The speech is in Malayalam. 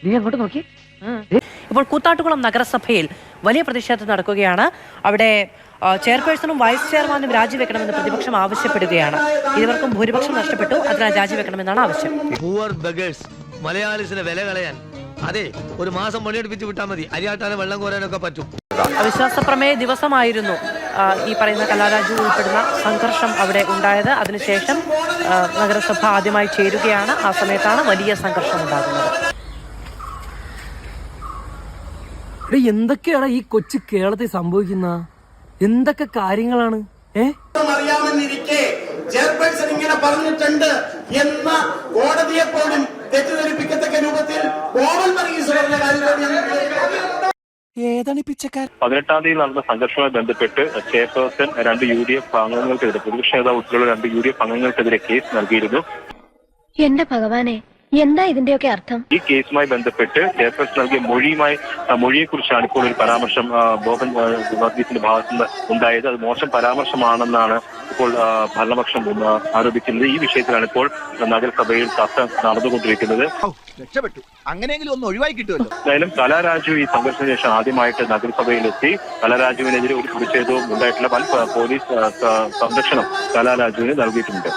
നീ അങ്ങോട്ട് നോക്കി. ഇപ്പോൾ കൂത്താട്ടുകുളം നഗരസഭയിൽ വലിയ പ്രതിഷേധം നടക്കുകയാണ്. അവിടെ ചെയർപേഴ്സണും വൈസ് ചെയർമാനും രാജിവെക്കണമെന്ന് പ്രതിപക്ഷം ആവശ്യപ്പെടുകയാണ്. ഇരുവർക്കും ഭൂരിപക്ഷം നഷ്ടപ്പെട്ടു, അതിനാൽ രാജിവെക്കണമെന്നാണ് ആവശ്യം. മലയാളിസിനെ വില കളയാൻ അതെ ഒരു മാസം പണിയെടുപ്പിച്ച് വിട്ടാൽ മതി, അരിയാട്ടാനും വെള്ളം കോരാനൊക്കെ പറ്റും. അവിശ്വാസ പ്രമേയ ദിവസമായിരുന്നു ഈ പറയുന്ന കലാരാജു ഉൾപ്പെടുന്ന സംഘർഷം അവിടെ ഉണ്ടായത്. അതിനുശേഷം നഗരസഭ ആദ്യമായി ചേരുകയാണ്. ആ സമയത്താണ് വലിയ സംഘർഷം ഉണ്ടാകുന്നത്. എന്തൊക്കെയാണ് ഈ കൊച്ചു കേരളത്തിൽ സംഭവിക്കുന്ന എന്തൊക്കെ കാര്യങ്ങളാണ്? അറിയാമെന്നിരിക്കെ ചെയർപേഴ്സൺ ഇങ്ങനെ പറഞ്ഞിട്ടുണ്ട് എന്ന കോടതിയെ പോലും തെറ്റിദ്ധരിപ്പിക്കത്തക്ക രൂപത്തിൽ ഏതാണ് പിച്ചക്കാരൻ? 18-ാം തീയതി നടന്ന സംഘർഷവുമായി ബന്ധപ്പെട്ട് ചെയർപേഴ്സൺ 2 UDF അംഗങ്ങൾക്കെതിരെ, പ്രതിപക്ഷ നേതാവ് ഉൾപ്പെടെയുള്ള 2 UDF അംഗങ്ങൾക്കെതിരെ കേസ് നൽകിയിരുന്നു. എന്റെ ഭഗവാനെ, എന്താ ഇതിന്റെയൊക്കെ അർത്ഥം? ഈ കേസുമായി ബന്ധപ്പെട്ട് ചെയർപേഴ്സൺ നൽകിയ മൊഴിയെക്കുറിച്ചാണ് ഇപ്പോൾ ഒരു പരാമർശം ബോബൻ വർഗീസിന്റെ ഭാഗത്തുനിന്ന് ഉണ്ടായത്. അത് മോശം പരാമർശമാണെന്നാണ് ഇപ്പോൾ ഭരണപക്ഷം ആരോപിക്കുന്നത്. ഈ വിഷയത്തിലാണ് ഇപ്പോൾ നഗരസഭയിൽ ചർച്ച നടന്നുകൊണ്ടിരിക്കുന്നത്. രക്ഷപ്പെട്ടു, അങ്ങനെയെങ്കിലും ഒന്ന് ഒഴിവായി കിട്ടുമല്ലോ. എന്തായാലും കലാരാജു ഈ സംഘർഷത്തിന് ശേഷം ആദ്യമായിട്ട് നഗരസഭയിലെത്തി. കലാരാജുവിനെതിരെ ഒരു പ്രതിഷേധവും ഉണ്ടായിട്ടില്ല. പോലീസ് സംരക്ഷണം കലാരാജുവിന് നൽകിയിട്ടുണ്ട്.